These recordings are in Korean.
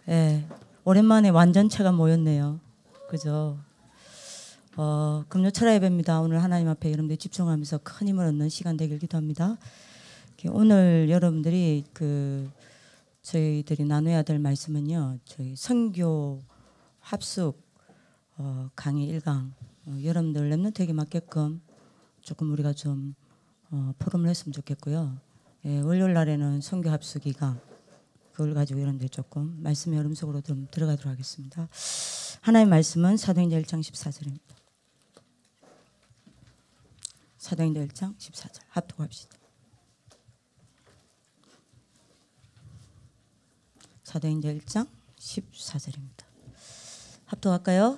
예, 오랜만에 완전체가 모였네요. 그죠? 금요 철야 예배입니다. 오늘 하나님 앞에 여러분들 집중하면서 큰 힘을 얻는 시간 되길 기도합니다. 오늘 여러분들이 저희들이 나눠야 될 말씀은요. 저희 선교 합숙 강의 1강 여러분들 랩런트에게 맞게끔 조금 우리가 좀 포럼을 했으면 좋겠고요. 예, 월요일 날에는 선교 합숙 2강 그걸 가지고 여러분들 조금 말씀의 흐름 속으로 좀 들어가도록 하겠습니다. 하나님의 말씀은 사도행전 1장 14절입니다. 사도행전 1장 14절 합독합시다. 사도행전 1장 14절입니다. 합독할까요?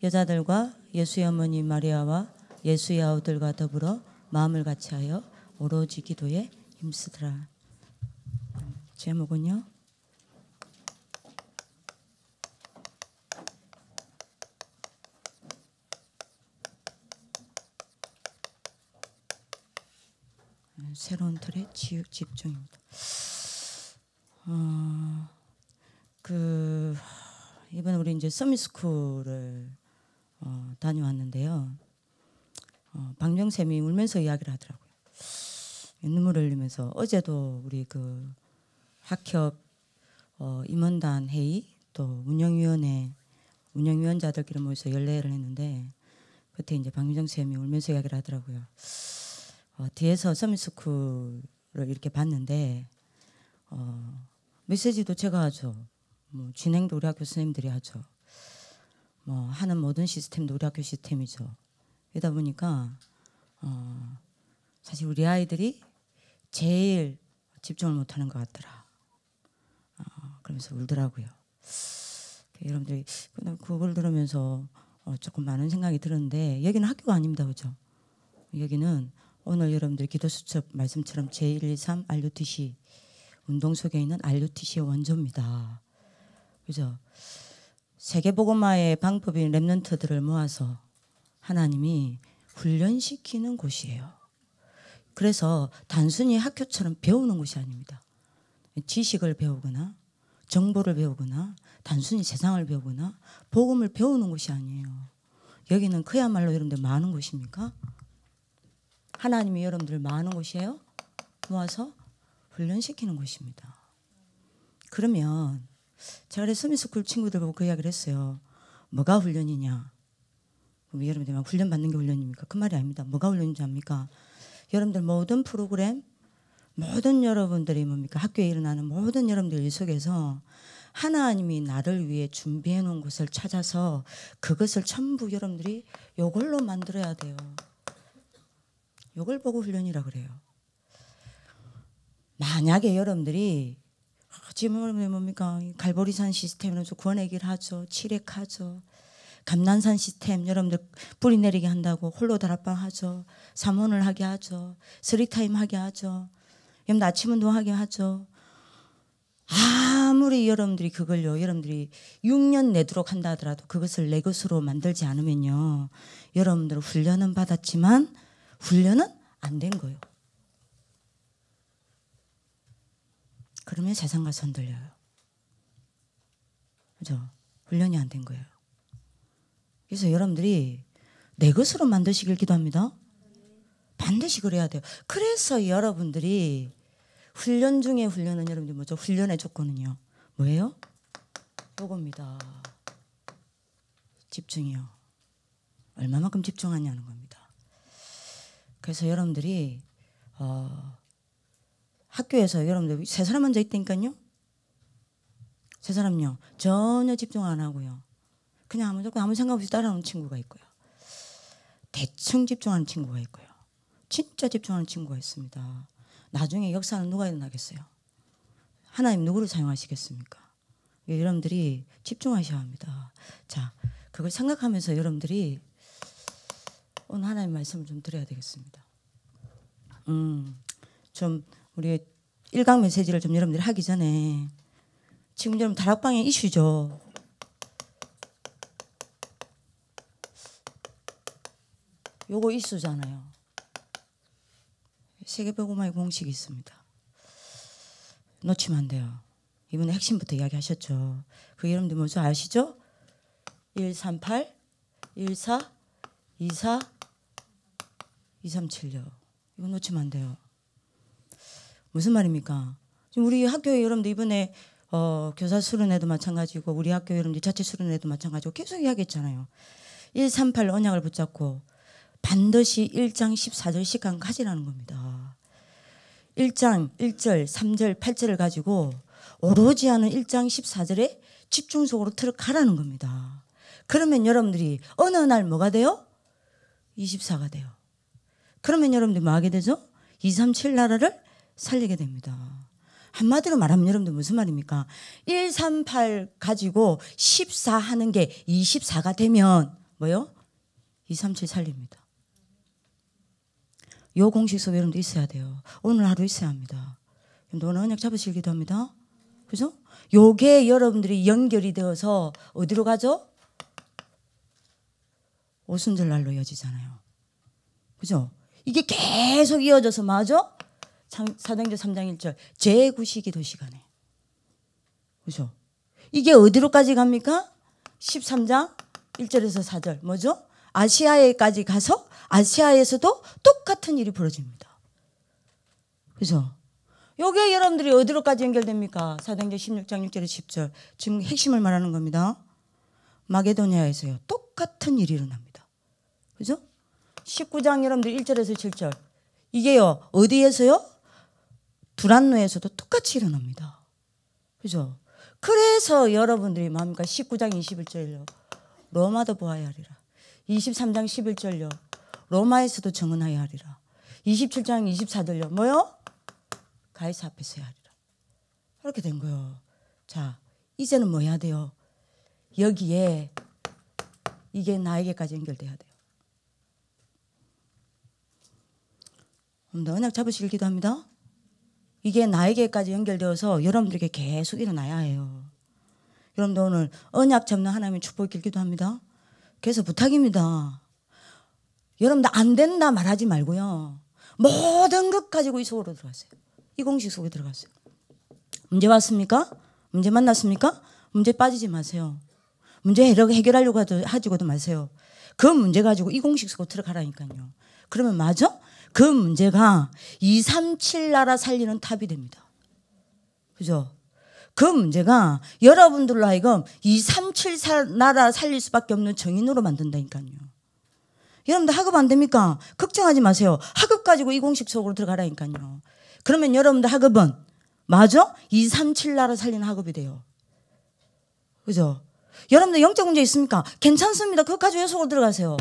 여자들과 예수의 어머니 마리아와 예수의 아우들과 더불어 마음을 같이하여 오로지 기도에 힘쓰더라. 제목은요. 새로운 틀의 집중입니다. 이번에 우리 이제 서밋스쿨을 다녀왔는데요. 방정쌤이 울면서 이야기를 하더라고요. 눈물을 흘리면서 어제도 우리 학협 임원단 회의 또 운영위원자들끼리 모여서 연례를 했는데 그때 이제 방정 쌤이 울면서 이야기를 하더라고요. 뒤에서 서밋스쿨을 이렇게 봤는데 메시지도 제가 하죠. 진행도 우리 학교 선생님들이 하죠. 하는 모든 시스템도 우리 학교 시스템이죠. 이러다 보니까 사실 우리 아이들이 제일 집중을 못하는 것 같더라. 그러면서 울더라고요. 여러분들이 그걸 들으면서 조금 많은 생각이 들었는데 여기는 학교가 아닙니다. 그죠? 여기는 오늘 여러분들 기도수첩 말씀처럼 제123 RUTC 운동 속에 있는 RUTC의 원조입니다. 그죠? 세계복음화의 방법인 랩런트들을 모아서 하나님이 훈련시키는 곳이에요. 그래서 단순히 학교처럼 배우는 곳이 아닙니다. 지식을 배우거나 정보를 배우거나 단순히 세상을 배우거나 복음을 배우는 곳이 아니에요. 여기는 그야말로 여러분들 뭐 하는 곳입니까? 하나님이 여러분들 뭐 하는 곳이에요? 모아서 훈련시키는 곳입니다. 그러면 제가 그래서 서밋스쿨 친구들 보고 그 이야기를 했어요. 뭐가 훈련이냐? 그럼 여러분들 막 훈련 받는 게 훈련입니까? 그 말이 아닙니다. 뭐가 훈련인지 압니까? 여러분들 모든 프로그램, 모든 여러분들이 뭡니까? 학교에 일어나는 모든 여러분들 일 속에서 하나님이 나를 위해 준비해 놓은 곳을 찾아서 그것을 전부 여러분들이 이걸로 만들어야 돼요. 이걸 보고 훈련이라 그래요. 만약에 여러분들이 지금 뭡니까? 갈보리산 시스템으로서 구원얘기를 하죠. 칠획하죠. 감난산 시스템 여러분들 뿌리 내리게 한다고 홀로 다락방 하죠. 삼원을 하게 하죠. 스리타임 하게 하죠. 여러분들 아침 운동하게 하죠. 아무리 여러분들이 그걸요. 여러분들이 6년 내도록 한다 하더라도 그것을 내 것으로 만들지 않으면요. 여러분들 훈련은 받았지만 훈련은 안 된 거예요. 그러면 세상과 손들려요. 그죠? 훈련이 안 된 거예요. 그래서 여러분들이 내 것으로 만드시길 기도합니다. 반드시 그래야 돼요. 그래서 여러분들이 훈련 중에 훈련은 여러분들 뭐죠? 훈련의 조건은요. 뭐예요? 요겁니다. 집중이요. 얼마만큼 집중하냐는 겁니다. 그래서 여러분들이 학교에서 여러분들 세 사람 앉아 있다니까요. 세 사람요. 전혀 집중 안 하고요. 그냥 무조건 아무 생각 없이 따라오는 친구가 있고요. 대충 집중하는 친구가 있고요. 진짜 집중하는 친구가 있습니다. 나중에 역사는 누가 일어나겠어요? 하나님 누구를 사용하시겠습니까? 여러분들이 집중하셔야 합니다. 자, 그걸 생각하면서 여러분들이 오늘 하나님 말씀을 좀 드려야 되겠습니다. 좀 우리 1강 메시지를 좀 여러분들이 하기 전에 지금 여러분 다락방의 이슈죠. 요거 이슈잖아요. 세계복음화의 공식이 있습니다. 놓치면 안 돼요. 이번에 핵심부터 이야기하셨죠. 그 여러분들 뭐죠? 아시죠? 138, 14, 24, 237요. 이거 놓치면 안 돼요. 무슨 말입니까? 지금 우리 학교에 여러분들 이번에 교사 수련회도 마찬가지고 우리 학교 여러분들 자체 수련회도 마찬가지고 계속 이야기했잖아요. 138 언약을 붙잡고 반드시 1장 14절씩 가지라는 겁니다. 1장 1절, 3절, 8절을 가지고 오로지 하는 1장 14절에 집중적으로 들어가라는 겁니다. 그러면 여러분들이 어느 날 뭐가 돼요? 24가 돼요. 그러면 여러분들이 뭐 하게 되죠? 237 나라를 살리게 됩니다. 한마디로 말하면 여러분들 무슨 말입니까? 138 가지고 14 하는 게 24가 되면 뭐요? 237 살립니다. 요 공식 속에 여러분들 있어야 돼요. 오늘 하루 있어야 합니다. 여러분들 오늘 언약 잡으실 기도합니다. 그죠? 요게 여러분들이 연결이 되어서 어디로 가죠? 오순절날로 이어지잖아요. 그죠? 이게 계속 이어져서 맞아? 사도행전 3장 1절 제9시 기도 시간에. 그죠? 이게 어디로까지 갑니까? 13장 1절에서 4절 뭐죠? 아시아에까지 가서 아시아에서도 똑같은 일이 벌어집니다. 그죠? 요게 여러분들이 어디로까지 연결됩니까? 사도행전 16장 6절에서 10절 지금 핵심을 말하는 겁니다. 마게도니아에서요. 똑같은 일이 일어납니다. 그죠? 19장 여러분들 1절에서 7절 이게요. 어디에서요? 두란노에서도 똑같이 일어납니다. 그죠? 그래서 여러분들이 뭡니까? 19장 21절요. 로마도 보아야 하리라. 23장 11절요. 로마에서도 정언하여야 하리라. 27장 24절요. 뭐요? 가이사 앞에서 해야 하리라. 이렇게 된 거예요. 자, 이제는 뭐 해야 돼요? 여기에 이게 나에게까지 연결돼야 돼요. 언약 잡으시길 기도합니다. 이게 나에게까지 연결되어서 여러분들에게 계속 일어나야 해요. 여러분들 오늘 언약 잡는 하나님의 축복을 기도합니다. 그래서 부탁입니다. 여러분들 안 된다 말하지 말고요. 모든 것 가지고 이 속으로 들어가세요. 이 공식 속에 들어가세요. 문제 왔습니까? 문제 만났습니까? 문제 빠지지 마세요. 문제 해결하려고 하지고도 마세요. 그 문제 가지고 이 공식 속으로 들어가라니까요. 그러면 맞아? 그 문제가 237 나라 살리는 탑이 됩니다. 그죠? 그 문제가 여러분들로 하여금 237 나라 살릴 수밖에 없는 정인으로 만든다니까요. 여러분들 학업 안 됩니까? 걱정하지 마세요. 학업 가지고 이 공식 속으로 들어가라니까요. 그러면 여러분들 학업은 맞아? 237 나라 살리는 학업이 돼요. 그죠? 여러분들 영적 문제 있습니까? 괜찮습니다. 그거 가지고 속으로 들어가세요.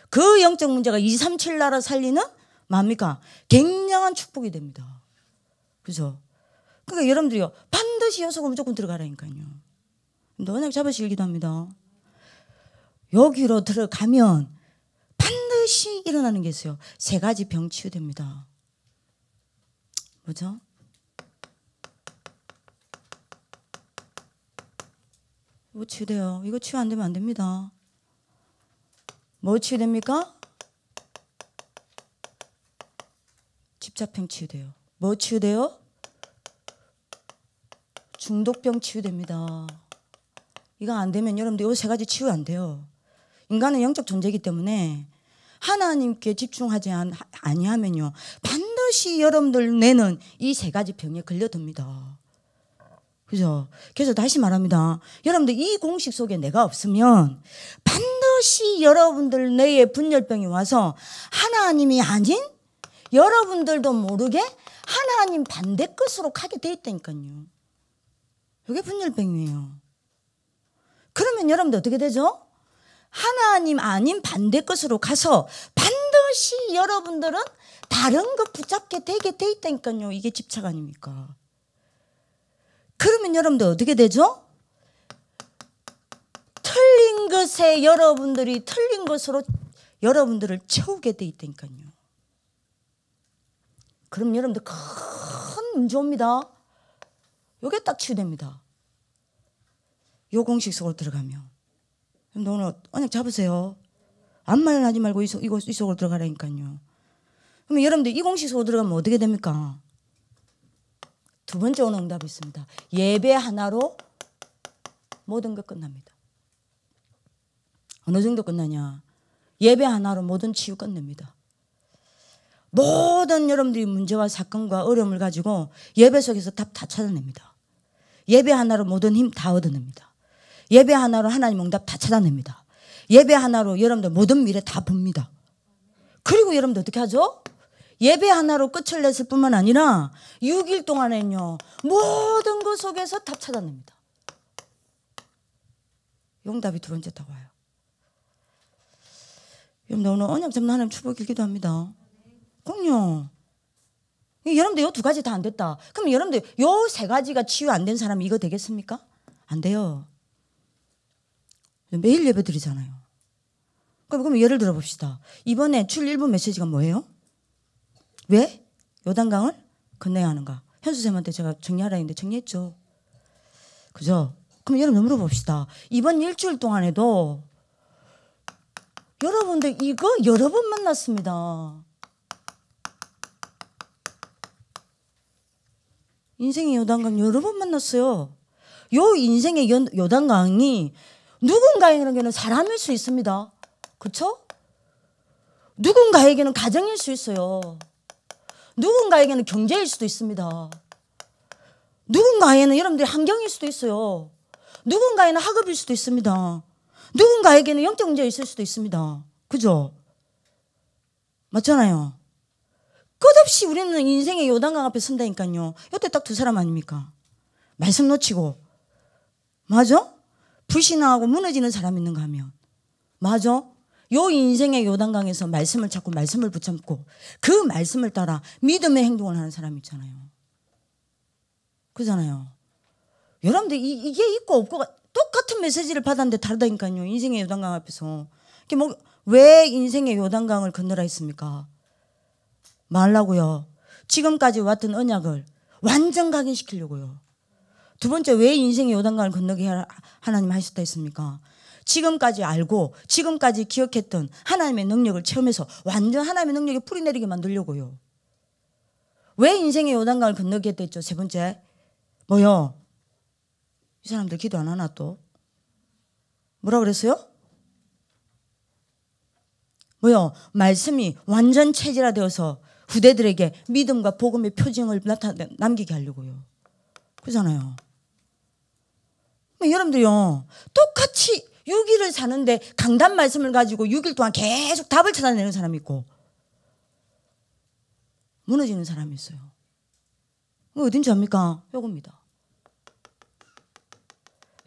그 영적 문제가 237 나라 살리는 뭡니까? 굉장한 축복이 됩니다. 그죠? 그러니까 여러분들이요. 반드시 여속으로 무조건 들어가라니까요. 언약 잡으시길 기도합니다. 여기로 들어가면 반드시 일어나는 게 있어요. 3가지 병 치유됩니다. 뭐죠? 뭐 치유돼요? 이거 치유 안 되면 안 됩니다. 뭐 치유됩니까? 집착병 치유돼요. 뭐 치유돼요? 중독병 치유됩니다. 이거 안 되면 여러분들 이 3가지 치유 안 돼요. 인간은 영적 존재이기 때문에 하나님께 집중하지 아니하면요 반드시 여러분들 내는 이 3가지 병에 걸려듭니다. 그죠? 그래서 다시 말합니다. 여러분들 이 공식 속에 내가 없으면 반드시 여러분들 뇌에 분열병이 와서 하나님이 아닌 여러분들도 모르게 하나님 반대 끝으로 가게 돼 있다니까요. 이게 분열병이에요. 그러면 여러분들 어떻게 되죠? 하나님 아닌 반대 끝으로 가서 반드시 여러분들은 다른 것 붙잡게 되게 돼 있다니까요. 이게 집착 아닙니까? 그러면 여러분들 어떻게 되죠? 틀린 것에 여러분들이 틀린 것으로 여러분들을 채우게 돼 있다니까요. 그럼 여러분들 큰 문제 옵니다. 이게 딱 치유됩니다. 요 공식 속으로 들어가면. 여러분들 오늘 언약 잡으세요. 아무 말 하지 말고 이 속으로 들어가라니까요. 그러면 여러분들 이 공식 속으로 들어가면 어떻게 됩니까? 두 번째 오는 응답이 있습니다. 예배 하나로 모든 것 끝납니다. 어느 정도 끝나냐? 예배 하나로 모든 치유 끝냅니다. 모든 여러분들이 문제와 사건과 어려움을 가지고 예배 속에서 답 다 찾아냅니다. 예배 하나로 모든 힘 다 얻어냅니다. 예배 하나로 하나님 응답 다 찾아냅니다. 예배 하나로 여러분들 모든 미래 다 봅니다. 그리고 여러분들 어떻게 하죠? 예배 하나로 끝을 냈을 뿐만 아니라 6일 동안에는요, 모든 것 속에서 답 찾아냅니다. 응답이 두 번째 딱 와요. 여러분들 오늘 언약 잡는 하나님 축복 기도합니다. 그럼요. 여러분들 요 두 가지 다 안 됐다. 그럼 여러분들 요 세 가지가 치유 안 된 사람이 이거 되겠습니까? 안 돼요. 매일 예배 드리잖아요. 그럼 예를 들어 봅시다. 이번에 출 1부 메시지가 뭐예요? 왜 요단강을 건너야 하는가? 현수쌤한테 제가 정리하라 했는데 정리했죠. 그죠? 그럼 여러분 물어봅시다. 이번 일주일 동안에도 여러분들 이거 여러 번 만났습니다. 인생의 요단강 여러 번 만났어요. 요 인생의 요단강이 누군가에게는 사람일 수 있습니다. 그렇죠? 누군가에게는 가정일 수 있어요. 누군가에게는 경제일 수도 있습니다. 누군가에는 여러분들이 환경일 수도 있어요. 누군가에는 학업일 수도 있습니다. 누군가에게는 영적 문제가 있을 수도 있습니다. 그죠? 맞잖아요. 끝없이 우리는 인생의 요단강 앞에 선다니까요. 이때 딱 두 사람 아닙니까? 말씀 놓치고, 맞아? 불신하고 무너지는 사람 있는가 하면, 맞아? 요 인생의 요단강에서 말씀을 찾고 말씀을 붙잡고 그 말씀을 따라 믿음의 행동을 하는 사람 있잖아요. 그잖아요. 여러분들 이게 있고 없고가 똑같은 메시지를 받았는데 다르다니까요. 인생의 요단강 앞에서. 왜 인생의 요단강을 건너라 했습니까? 말라고요. 지금까지 왔던 언약을 완전 각인시키려고요. 두 번째, 왜 인생의 요단강을 건너게 하나님 하셨다 했습니까? 지금까지 알고 지금까지 기억했던 하나님의 능력을 체험해서 완전 하나님의 능력이 뿌리내리게 만들려고요. 왜 인생의 요단강을 건너게 했다 했죠? 세 번째, 뭐요? 이 사람들 기도 안 하나 또? 뭐라 그랬어요? 뭐요? 말씀이 완전 체질화되어서 후대들에게 믿음과 복음의 표징을 남기게 하려고요. 그렇잖아요. 여러분들요, 똑같이 6일을 사는데 강단 말씀을 가지고 6일 동안 계속 답을 찾아내는 사람이 있고 무너지는 사람이 있어요. 어딘지 압니까? 요겁니다.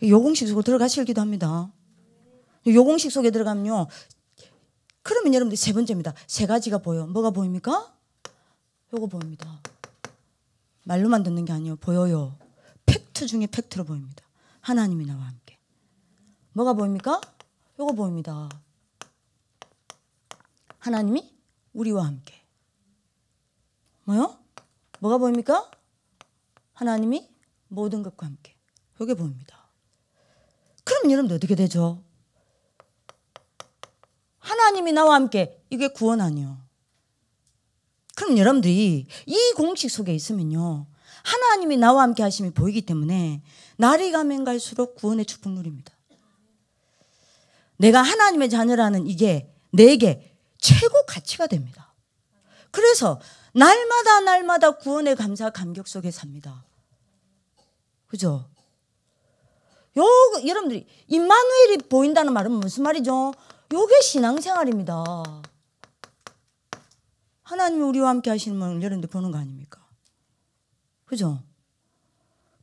요공식 속으로 들어가실 기도합니다. 요공식 속에 들어가면요, 그러면 여러분들 세 번째입니다. 세 가지가 보여. 뭐가 보입니까? 요거 보입니다. 말로만 듣는 게 아니에요. 보여요. 팩트 중에 팩트로 보입니다. 하나님이 나와 함께. 뭐가 보입니까? 요거 보입니다. 하나님이 우리와 함께. 뭐요? 뭐가 보입니까? 하나님이 모든 것과 함께. 요게 보입니다. 그러면 여러분들 어떻게 되죠? 하나님이 나와 함께. 이게 구원 아니에요. 그럼 여러분들이 이 공식 속에 있으면요, 하나님이 나와 함께 하심이 보이기 때문에 날이 가면 갈수록 구원의 축복 누립니다. 내가 하나님의 자녀라는 이게 내게 최고 가치가 됩니다. 그래서 날마다 구원의 감사 감격 속에 삽니다. 그죠? 여러분들이 임마누엘이 보인다는 말은 무슨 말이죠? 요게 신앙생활입니다. 하나님이 우리와 함께 하시는 걸 여러분들 보는 거 아닙니까? 그죠?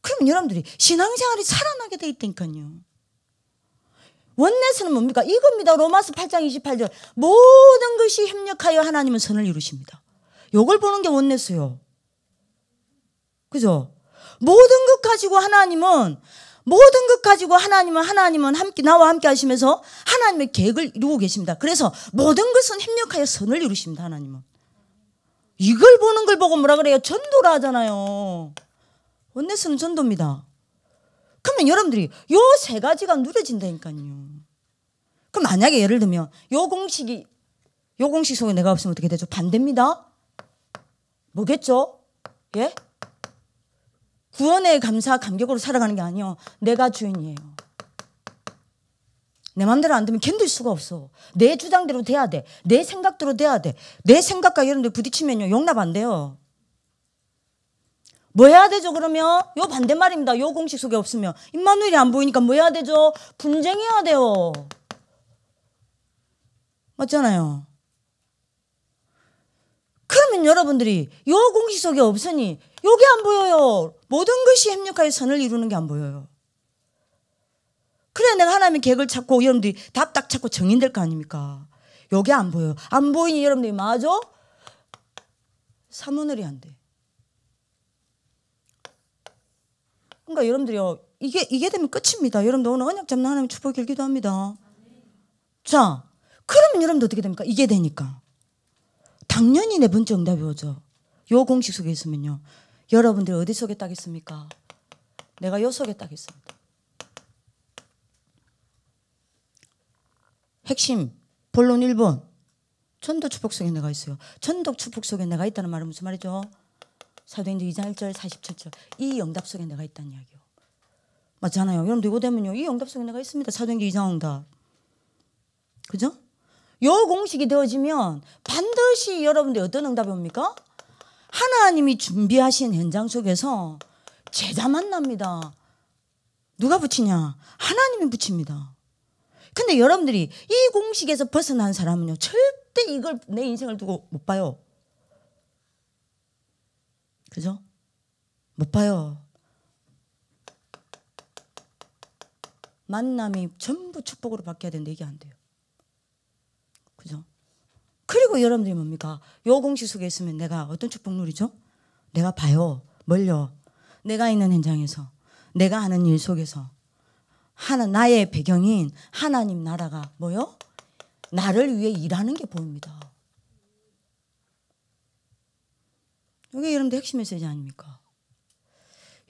그러면 여러분들이 신앙생활이 살아나게 돼 있다니까요. 원내스는 뭡니까? 이겁니다. 로마서 8장 28절. 모든 것이 협력하여 하나님은 선을 이루십니다. 요걸 보는 게 원내스요. 그죠? 모든 것 가지고 하나님은 함께 나와 함께 하시면서 하나님의 계획을 이루고 계십니다. 그래서 모든 것은 협력하여 선을 이루십니다. 하나님은. 이걸 보는 걸 보고 뭐라 그래요? 전도라 하잖아요. 원내스는 전도입니다. 그러면 여러분들이 요 세 가지가 누려진다니까요. 그럼 만약에 예를 들면 요 공식 속에 내가 없으면 어떻게 되죠? 반대입니다. 뭐겠죠? 예? 구원에 감사 감격으로 살아가는 게 아니에요. 내가 주인이에요. 내 마음대로 안 되면 견딜 수가 없어. 내 주장대로 돼야 돼. 내 생각대로 돼야 돼. 내 생각과 여러분들 부딪히면요 용납 안 돼요. 뭐 해야 되죠 그러면? 요 반대말입니다. 요 공식 속에 없으면. 임마누엘이 안 보이니까 뭐 해야 되죠? 분쟁해야 돼요. 맞잖아요. 그러면 여러분들이 요 공식 속에 없으니 요게 안 보여요. 모든 것이 협력하여 선을 이루는 게 안 보여요. 그래 내가 하나님의 계획을 찾고 여러분들이 답 딱 찾고 정인될 거 아닙니까? 요게 안 보여요. 안 보이니 여러분들이 맞아? 사모늘이 안 돼. 그러니까 여러분들이요 이게 되면 끝입니다. 여러분들 오늘 언약 잡는 하나님의 축복 길기도 합니다. 자 그러면 여러분들 어떻게 됩니까? 이게 되니까 당연히 네 번째 응답이 오죠. 요 공식 속에 있으면요 여러분들 어디 속에 딱 있습니까? 내가 요 속에 딱 있습니다. 핵심 본론 1번 전도 축복 속에 내가 있어요. 전도 축복 속에 내가 있다는 말은 무슨 말이죠? 사도행전 2장 1절 47절 이 응답 속에 내가 있다는 이야기요. 맞잖아요. 여러분들 이거 되면요 이 응답 속에 내가 있습니다. 사도행전 2장 응답. 그죠? 요 공식이 되어지면 반드시 여러분들 어떤 응답이 옵니까? 하나님이 준비하신 현장 속에서 제자 만납니다. 누가 붙이냐? 하나님이 붙입니다. 근데 여러분들이 이 공식에서 벗어난 사람은요 절대 이걸 내 인생을 두고 못 봐요. 그죠? 못 봐요. 만남이 전부 축복으로 바뀌어야 되는데 이게 안 돼요. 그죠? 그리고 여러분들이 뭡니까? 요 공식 속에 있으면 내가 어떤 축복 누리죠? 내가 봐요. 뭘요? 내가 있는 현장에서 내가 하는 일 속에서 나의 배경인 하나님 나라가 뭐요? 나를 위해 일하는 게 보입니다. 이게 여러분들 핵심 메시지 아닙니까?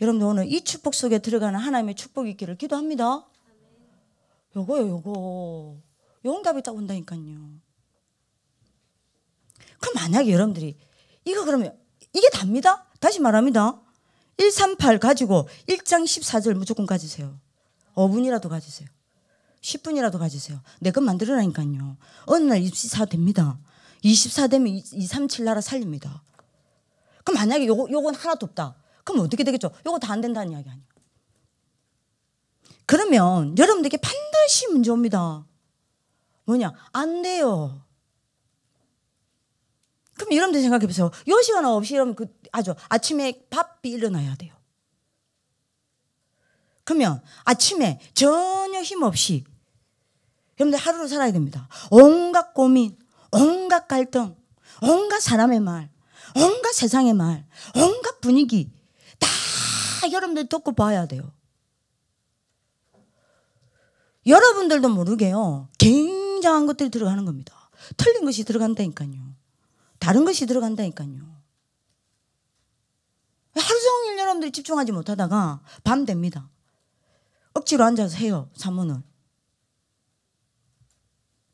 여러분들 오늘 이 축복 속에 들어가는 하나님의 축복이 있기를 기도합니다. 요거요 요거. 응답이 딱 온다니까요. 그럼 만약에 여러분들이 이거 그러면 이게 답니다. 다시 말합니다. 138 가지고 1장 14절 무조건 가지세요. 5분이라도 가지세요. 10분이라도 가지세요. 내 것 만들어라니까요. 어느 날 24 됩니다. 24 되면 237 나라 살립니다. 그럼 만약에 요건 하나도 없다. 그럼 어떻게 되겠죠? 요거 다 안 된다는 이야기 아니에요. 그러면 여러분들에게 반드시 문제 옵니다. 뭐냐? 안 돼요. 그럼 여러분들 생각해 보세요. 요 시간 없이 여러분 아침에 밥이 일어나야 돼요. 그러면 아침에 전혀 힘 없이 여러분들 하루를 살아야 됩니다. 온갖 고민, 온갖 갈등, 온갖 사람의 말, 온갖 세상의 말, 온갖 분위기 다 여러분들 듣고 봐야 돼요. 여러분들도 모르게요. 굉장한 것들이 들어가는 겁니다. 틀린 것이 들어간다니까요. 다른 것이 들어간다니까요. 하루 종일 여러분들이 집중하지 못하다가 밤 됩니다. 억지로 앉아서 해요. 산문을.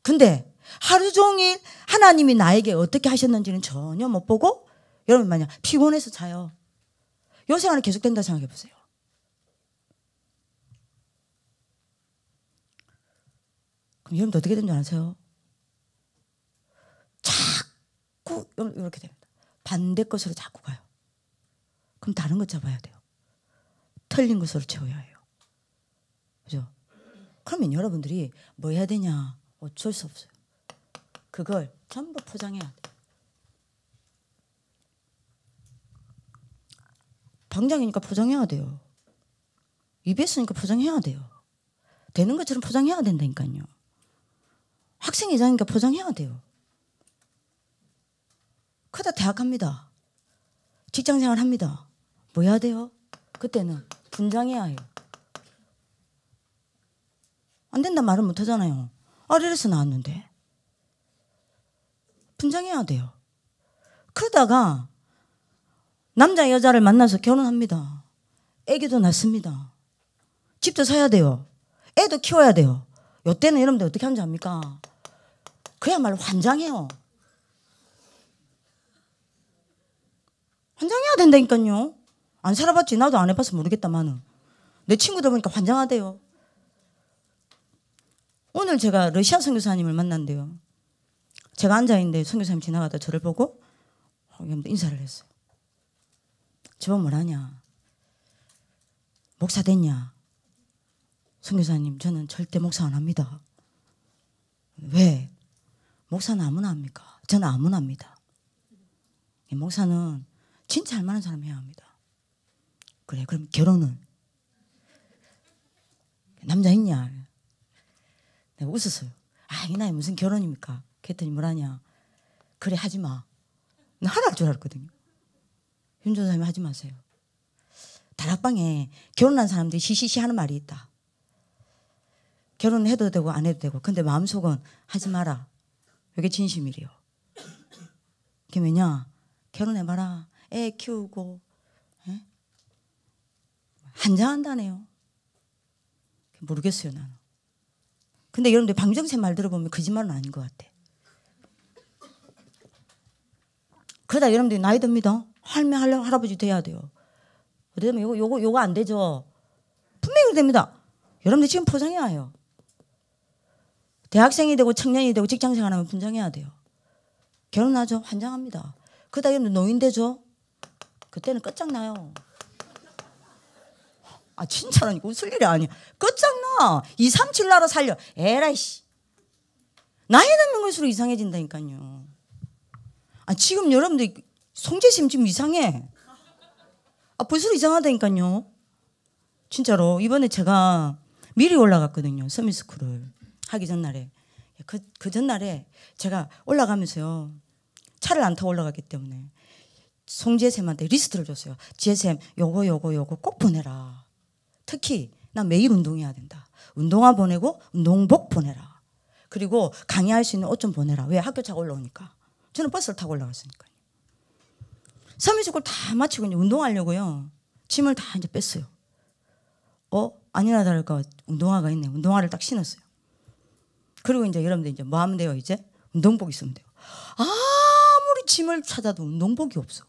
근데 하루 종일 하나님이 나에게 어떻게 하셨는지는 전혀 못 보고 여러분 만약 피곤해서 자요. 요 생활이 계속된다 생각해 보세요. 그럼 여러분들 어떻게 된 줄 아세요? 자꾸 이렇게 됩니다. 반대 것으로 자꾸 가요. 그럼 다른 것 잡아야 돼요. 틀린 것으로 채워야 해요. 그죠? 그러면 여러분들이 뭐 해야 되냐? 어쩔 수 없어요. 그걸 전부 포장해야 돼요. 방장이니까 포장해야 돼요. EBS니까 포장해야 돼요. 되는 것처럼 포장해야 된다니까요. 학생회장이니까 포장해야 돼요. 그러다 대학 갑니다. 직장생활 합니다. 뭐 해야 돼요? 그때는 분장해야 해요. 안 된다 말은 못 하잖아요. RL에서 나왔는데. 분장해야 돼요. 그러다가 남자 여자를 만나서 결혼합니다. 애기도 낳습니다. 집도 사야 돼요. 애도 키워야 돼요. 요때는 여러분들 어떻게 하는지 압니까? 그야말로 환장해요. 환장해야 된다니까요. 안 살아봤지. 나도 안 해봐서 모르겠다마는. 내 친구들 보니까 환장하대요. 오늘 제가 러시아 선교사님을 만난대요. 제가 앉아있는데 선교사님 지나가다 저를 보고 인사를 했어요. 저보고 뭐라냐. 목사 됐냐. 선교사님 저는 절대 목사 안 합니다. 왜? 목사는 아무나 합니까? 저는 아무나 합니다. 목사는 진짜 할 만한 사람 해야 합니다. 그래 그럼 결혼은? 남자 있냐? 내가 웃었어요. 아, 이 나이 무슨 결혼입니까? 그랬더니 뭐라냐. 그래 하지 마. 나 하나 할 줄 알았거든요. 윤 전사님 하지 마세요. 다락방에 결혼한 사람들이 시시시 하는 말이 있다. 결혼해도 되고 안 해도 되고 근데 마음속은 하지 마라. 이게 진심이래요. 그게 왜냐. 결혼해봐라. 애 키우고 에? 한장한다네요. 모르겠어요 나는. 근데 여러분들 방정세 말 들어보면 거짓말은 아닌 것 같아. 그러다 여러분들이 나이 듭니다. 할매 할아버지 돼야 돼요. 그러면 요거 안 되죠. 분명히 됩니다. 여러분들 지금 포장해야 해요. 대학생이 되고 청년이 되고 직장생활하면 분장해야 돼요. 결혼하죠. 환장합니다. 그러다 여러분들 노인 되죠. 그때는 끝장나요. 아 진짜라니까 웃을 일이 아니야. 끝장나. 2, 3, 7 나라 살려. 에라이 씨. 나이 들면 갈수록 이상해진다니까요. 아 지금 여러분들 송재심 지금 이상해. 아 벌써 이상하다니까요. 진짜로 이번에 제가 미리 올라갔거든요. 서밋스쿨을 하기 전날에. 그 전날에 제가 올라가면서요. 차를 안 타고 올라갔기 때문에 송지혜쌤한테 리스트를 줬어요. 지혜쌤 요거 꼭 보내라. 특히 난 매일 운동해야 된다. 운동화 보내고 운동복 보내라. 그리고 강의할 수 있는 옷 좀 보내라. 왜? 학교 차가 올라오니까. 저는 버스를 타고 올라갔으니까요. 서밋스쿨 다 마치고 이제 운동하려고요. 짐을 다 이제 뺐어요. 아니나 다를까 운동화가 있네. 운동화를 딱 신었어요. 그리고 이제 여러분들 이제 뭐 하면 돼요? 이제 운동복 있으면 돼요. 아무리 짐을 찾아도 운동복이 없어.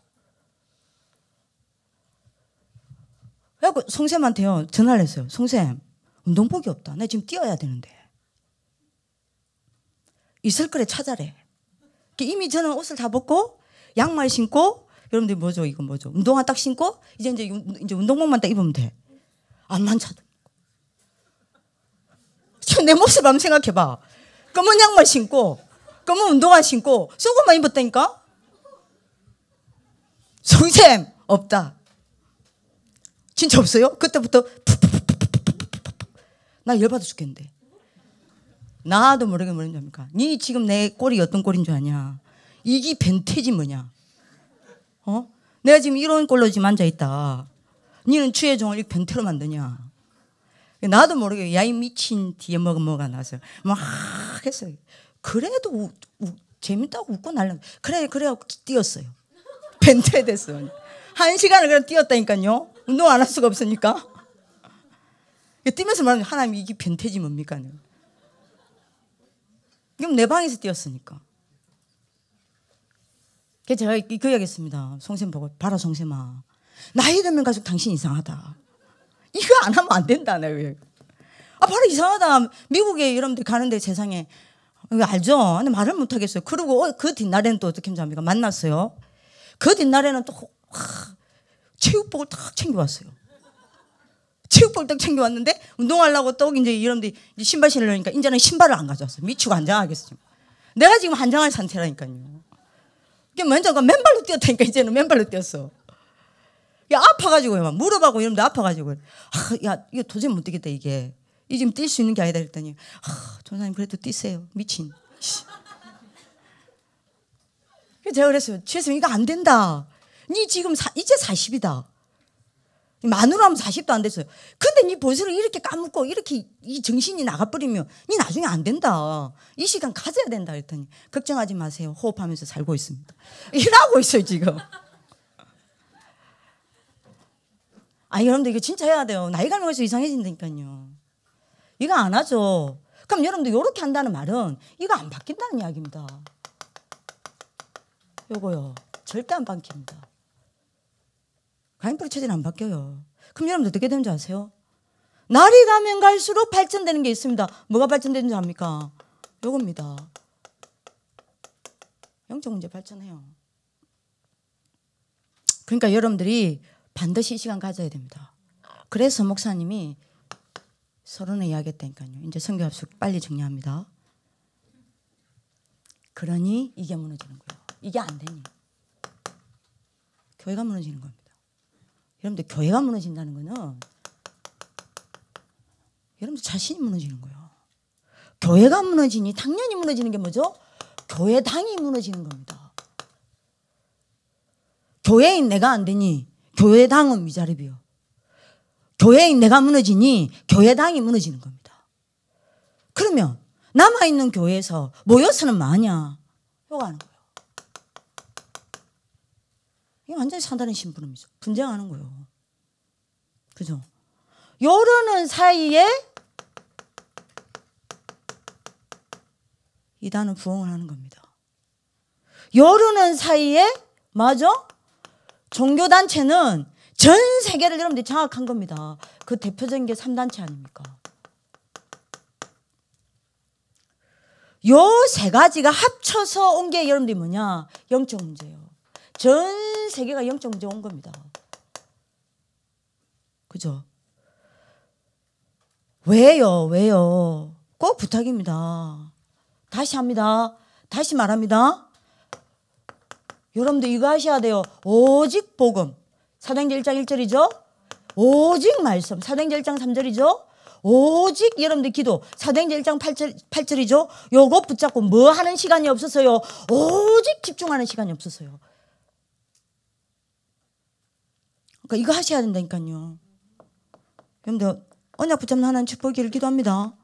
그래서 송쌤한테요 전화를 했어요. 송쌤 운동복이 없다. 나 지금 뛰어야 되는데. 있을 거래 찾아래. 이미 저는 옷을 다 벗고 양말 신고 여러분들 뭐죠? 이거 뭐죠? 운동화 딱 신고 이제 운동복만 딱 입으면 돼. 안만 찾아. 지금 내 모습 한번 생각해봐. 검은 양말 신고 검은 운동화 신고 속옷만 입었다니까? 송쌤 없다. 진짜 없어요? 그때부터 나 열받아 죽겠는데. 나도 모르게 뭐라는 줄 압니까? 니 지금 내 꼴이 어떤 꼴인 줄 아냐? 이게 변태지 뭐냐? 내가 지금 이런 꼴로 지금 앉아있다. 니는 주의 종을 이렇게 변태로 만드냐? 나도 모르게 야이 미친 뒤에 뭐가 나서 막 했어요. 그래도 재밌다고 웃고 날라. 그래갖고 뛰었어요. 변태 됐어요. 1시간을 그냥 뛰었다니까요. 운동 안 할 수가 없으니까. 뛰면서 말하면 하나님 이게 변태지 뭡니까? 그럼 내 방에서 뛰었으니까. 그래서 제가 그 얘기했습니다. 송쌤 보고 봐라 송쌤아. 나이 들면 갈수록 당신 이상하다. 이거 안 하면 안 된다. 내가 왜. 바로 이상하다. 미국에 여러분들 가는데 세상에 이거 알죠? 근데 말을 못 하겠어요. 그리고 그 뒷날에는 또 어떻게 합니까? 만났어요. 그 뒷날에는 또 체육복을 딱 챙겨왔어요. 체육복을 딱 챙겨왔는데 운동하려고 또 이제 여러분들이 신발 신으려니까 이제는 신발을 안 가져왔어요. 미치고 환장하겠어요. 내가 지금 환장할 상태라니까요. 먼저 맨발로 뛰었다니까 이제는 맨발로 뛰었어. 아파가지고요. 막 무릎하고 이런데 아파가지고. 야, 이거 도저히 못 뛰겠다, 이게. 이 지금 뛸 수 있는 게 아니다 했더니, 전사님 그래도 뛰세요. 미친. 그래서 제가 그랬어요. 주님 이거 안 된다. 니 지금 이제 40이다. 만으로 하면 40도 안 됐어요. 근데 니 벌써 이렇게 까먹고 이렇게 이 정신이 나가버리면 니 나중에 안 된다. 이 시간 가져야 된다 했더니 걱정하지 마세요. 호흡하면서 살고 있습니다. 일하고 있어요 지금. 여러분들 이거 진짜 해야 돼요. 나이가 먹을수록 이상해진다니까요. 이거 안 하죠. 그럼 여러분들 이렇게 한다는 말은 이거 안 바뀐다는 이야기입니다. 요거요. 절대 안 바뀝니다. 가인프라 체제는 안 바뀌어요. 그럼 여러분들 어떻게 되는지 아세요? 날이 가면 갈수록 발전되는 게 있습니다. 뭐가 발전되는지 압니까? 요겁니다. 영적 문제 발전해요. 그러니까 여러분들이 반드시 이 시간 가져야 됩니다. 그래서 목사님이 서론에 이야기했다니까요. 이제 성경합숙 빨리 정리합니다. 그러니 이게 무너지는 거예요. 이게 안 되니 교회가 무너지는 겁니다. 여러분들 교회가 무너진다는 거는 여러분들 자신이 무너지는 거예요. 교회가 무너지니 당연히 무너지는 게 뭐죠? 교회당이 무너지는 겁니다. 교회인 내가 안 되니 교회당은 미자립이요. 교회인 내가 무너지니 교회당이 무너지는 겁니다. 그러면 남아있는 교회에서 모여서는 뭐하냐? 욕하는 거예요. 이게 완전히 사단의 심부름이죠. 분쟁하는 거예요. 그죠? 요러는 사이에 이단은 부흥을 하는 겁니다. 요러는 사이에 맞아? 종교단체는 전 세계를 여러분들이 장악한 겁니다. 그 대표적인 게 3단체 아닙니까? 요 세 가지가 합쳐서 온 게 여러분들이 뭐냐? 영적 문제예요. 전 세계가 영적 문제 온 겁니다. 그죠? 왜요? 왜요? 꼭 부탁입니다. 다시 합니다. 다시 말합니다. 여러분들 이거 하셔야 돼요. 오직 복음. 사도행전 1장 1절이죠. 오직 말씀. 사도행전 1장 3절이죠. 오직 여러분들 기도. 사도행전 1장 8절이죠. 요거 붙잡고 뭐 하는 시간이 없었어요. 오직 집중하는 시간이 없었어요. 그러니까 이거 하셔야 된다니까요. 여러분들 언약 붙잡는 하나님 축복기를 기도합니다.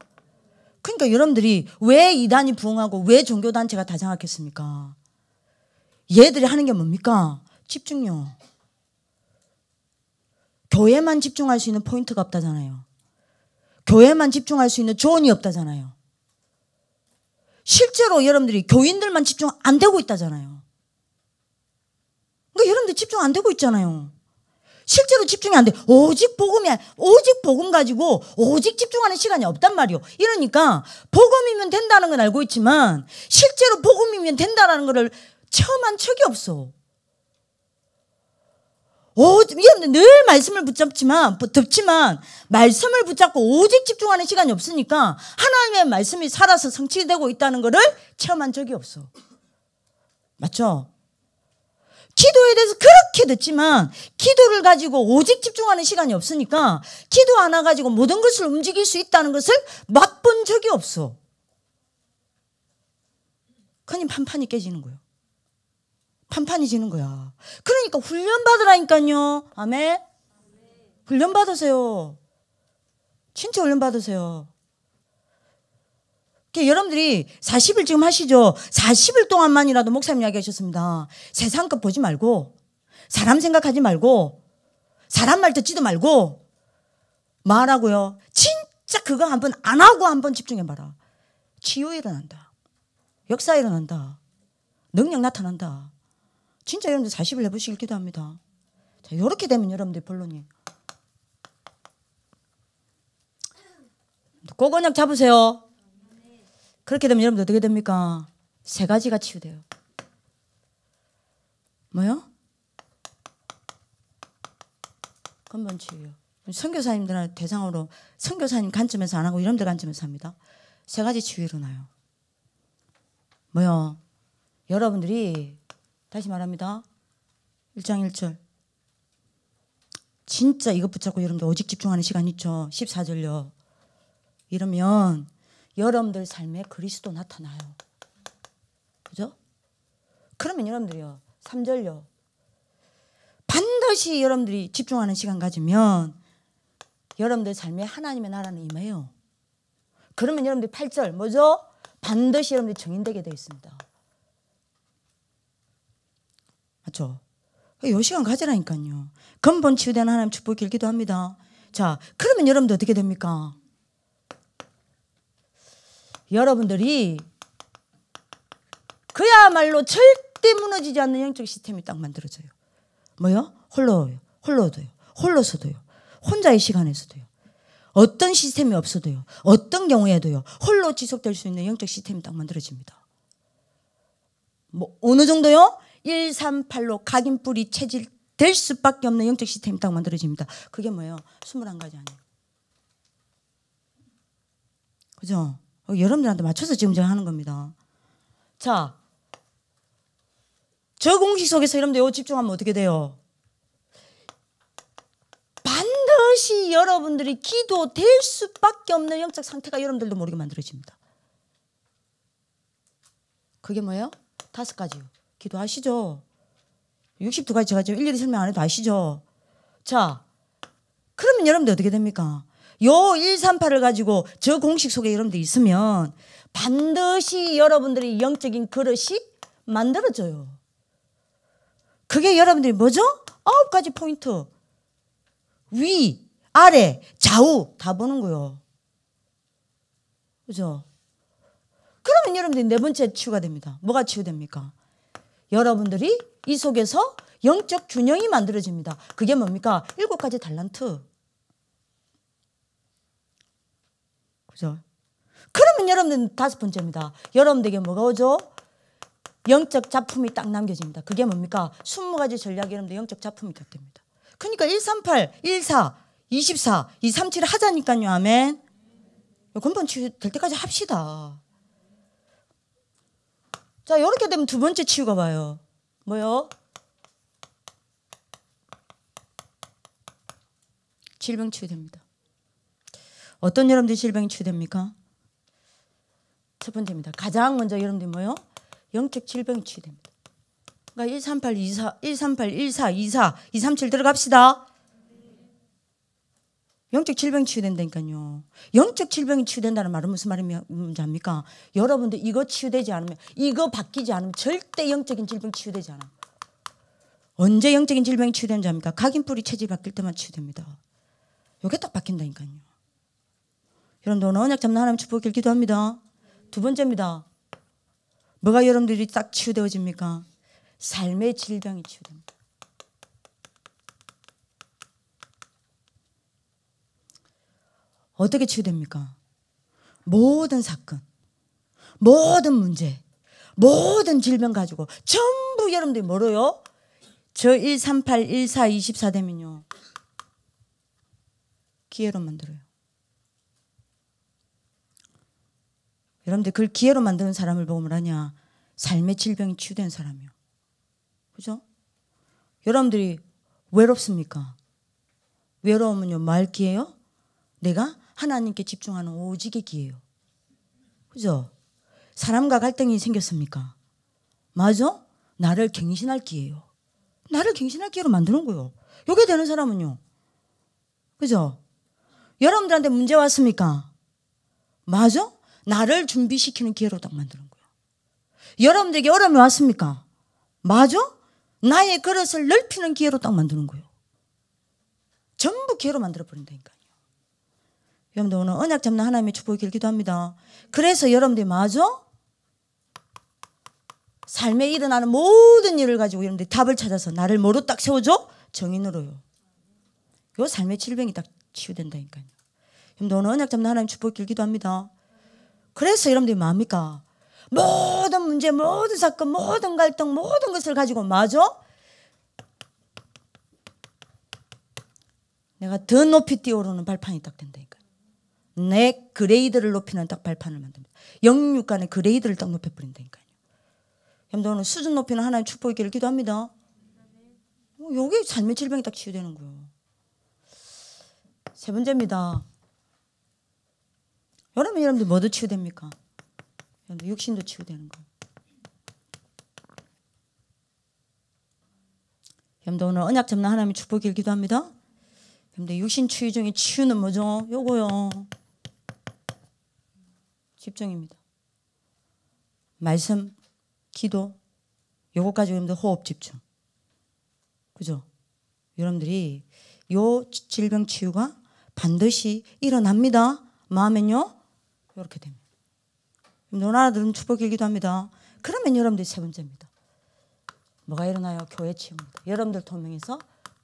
그러니까 여러분들이 왜 이단이 부흥하고 왜 종교단체가 다 장악했습니까? 얘들이 하는 게 뭡니까? 집중력. 교회만 집중할 수 있는 포인트가 없다잖아요. 교회만 집중할 수 있는 조언이 없다잖아요. 실제로 여러분들이 교인들만 집중 안 되고 있다잖아요. 그러니까 여러분들 집중 안 되고 있잖아요. 실제로 집중이 안 돼. 오직 복음 가지고 오직 집중하는 시간이 없단 말이요. 이러니까 복음이면 된다는 건 알고 있지만 실제로 복음이면 된다는 거를 체험한 적이 없어. 여러분들 늘 말씀을 듣지만 말씀을 붙잡고 오직 집중하는 시간이 없으니까 하나님의 말씀이 살아서 성취되고 있다는 거를 체험한 적이 없어. 맞죠? 기도에 대해서 그렇게 듣지만 기도를 가지고 오직 집중하는 시간이 없으니까 기도 하나 가지고 모든 것을 움직일 수 있다는 것을 맛본 적이 없어. 그러니 판판이 깨지는 거예요. 판판이 지는 거야. 그러니까 훈련 받으라니까요. 아멘. 훈련 받으세요. 진짜 훈련 받으세요. 여러분들이 40일 지금 하시죠. 40일 동안만이라도 목사님 이야기하셨습니다. 세상 것 보지 말고 사람 생각하지 말고 사람 말 듣지도 말고 말하고요. 진짜 그거 한번 안 하고 한번 집중해봐라. 치유 일어난다. 역사 일어난다. 능력 나타난다. 진짜 여러분들 40일 해보시길 기도합니다. 자, 이렇게 되면 여러분들 본론이 꼭 언약 잡으세요. 그렇게 되면 여러분들 어떻게 됩니까? 세 가지가 치유돼요. 뭐요? 근본 치유요. 선교사님들한테 대상으로 선교사님 관점에서 안 하고 여러분들 관점에서 합니다. 세 가지 치유 일어나요. 뭐요? 여러분들이 다시 말합니다. 1장 1절. 진짜 이것 붙잡고 여러분들 오직 집중하는 시간 있죠. 14절요. 이러면 여러분들 삶에 그리스도 나타나요. 그죠? 그러면 여러분들이요. 3절요. 반드시 여러분들이 집중하는 시간 가지면 여러분들 삶에 하나님의 나라는 임해요. 그러면 여러분들 8절 뭐죠? 반드시 여러분들이 정인되게 되어 있습니다. 맞죠? 이 시간 가지라니까요. 근본 치유되는 하나님 축복 길기도 합니다. 자, 그러면 여러분들 어떻게 됩니까? 여러분들이 그야말로 절대 무너지지 않는 영적 시스템이 딱 만들어져요. 뭐요? 홀로 홀로도요. 홀로서도요. 혼자의 시간에서도요. 어떤 시스템이 없어도요. 어떤 경우에도요. 홀로 지속될 수 있는 영적 시스템이 딱 만들어집니다. 뭐 어느 정도요? 138로 각인뿔이 체질될 수밖에 없는 영적 시스템이 딱 만들어집니다. 그게 뭐예요? 21가지 아니에요. 그죠? 여러분들한테 맞춰서 지금 제가 하는 겁니다. 자, 저 공식 속에서 여러분들 이거 집중하면 어떻게 돼요? 반드시 여러분들이 기도될 수밖에 없는 영적 상태가 여러분들도 모르게 만들어집니다. 그게 뭐예요? 5가지요. 기도하시죠. 62가지 제가 지금 일일이 설명 안 해도 아시죠? 자, 그러면 여러분들 어떻게 됩니까? 요 138을 가지고 저 공식 속에 여러분들 있으면 반드시 여러분들이 영적인 그릇이 만들어져요. 그게 여러분들이 뭐죠? 9가지 포인트. 위, 아래, 좌우 다 보는 거예요. 그죠? 그러면 여러분들이 4번째 치유가 됩니다. 뭐가 치유됩니까? 여러분들이 이 속에서 영적 균형이 만들어집니다. 그게 뭡니까? 7가지 달란트. 그죠? 그러면 여러분들 5번째입니다. 여러분들에게 뭐가 오죠? 영적 작품이 딱 남겨집니다. 그게 뭡니까? 20가지 전략이 여러분들 영적 작품이 딱 됩니다. 그러니까 138, 14, 24, 237 하자니까요. 아멘. 근본 치유될 때까지 합시다. 자, 이렇게 되면 2번째 치유가 와요. 뭐요? 질병 치유됩니다. 어떤 여러분들이 질병이 치유됩니까? 첫 번째입니다. 가장 먼저 여러분들이 뭐요? 영적 질병이 치유됩니다. 그러니까 138, 14, 237 들어갑시다. 영적 질병이 치유된다니까요. 영적 질병이 치유된다는 말은 무슨 말인지 압니까? 여러분들 이거 치유되지 않으면, 이거 바뀌지 않으면 절대 영적인 질병이 치유되지 않아요. 언제 영적인 질병이 치유되는지 압니까? 각인뿔이 체질 바뀔 때만 치유됩니다. 이게 딱 바뀐다니까요. 여러분들 오늘 언약 잡는 하나님 축복을 기도합니다. 2번째입니다. 뭐가 여러분들이 딱 치유되어집니까? 삶의 질병이 치유됩니다. 어떻게 치유됩니까? 모든 사건, 모든 문제, 모든 질병 가지고 전부 여러분들이 뭐로요? 저 138, 14, 24 되면요. 기회로 만들어요. 여러분들 그걸 기회로 만드는 사람을 보고 뭐라냐? 삶의 질병이 치유된 사람이요. 그죠? 여러분들이 외롭습니까? 외로우면요, 뭐 할 기회요? 내가 하나님께 집중하는 오직의 기회요. 그죠? 사람과 갈등이 생겼습니까? 맞아? 나를 갱신할 기회요. 나를 갱신할 기회로 만드는 거예요. 요게 되는 사람은요. 그죠? 여러분들한테 문제 왔습니까? 맞아? 나를 준비시키는 기회로 딱 만드는 거예요. 여러분들에게 어려움이 왔습니까? 맞아? 나의 그릇을 넓히는 기회로 딱 만드는 거예요. 전부 기회로 만들어버린다니까요. 여러분들 오늘 언약 잡는 하나님의 축복을 기도합니다. 그래서 여러분들이 맞아? 삶에 일어나는 모든 일을 가지고 여러분들이 답을 찾아서 나를 뭐로 딱 세워줘? 정인으로요. 요 삶의 질병이 딱 치유된다니까요. 여러분들 오늘 언약 잡는 하나님 축복을 기도합니다. 그래서 여러분들이 뭐합니까? 모든 문제, 모든 사건, 모든 갈등, 모든 것을 가지고 맞아? 내가 더 높이 뛰어오르는 발판이 딱 된다니까요. 내 그레이드를 높이는 딱 발판을 만듭니다. 영육간의 그레이드를 딱 높여버린다니까요. 여러분들 오늘 수준 높이는 하나님 축복의 길을 기도합니다. 여기 삶의 질병이 딱 치유되는 거예요. 3번째입니다. 여러분들 뭐도 치유됩니까? 여러분들 육신도 치유되는 거예요. 여러분들 오늘 언약 잡는 하나님의 축복의 길을 기도합니다. 여러분들 육신 치유 중에 치유는 뭐죠? 요거요. 집중입니다. 말씀, 기도, 요거 가지고 여러분들 호흡 집중. 그죠? 여러분들이 요 질병 치유가 반드시 일어납니다. 마음엔요. 이렇게 됩니다. 너나들은 축복을 기도합니다. 그러면 여러분들이 3번째입니다. 뭐가 일어나요? 교회 치유입니다. 여러분들 통해서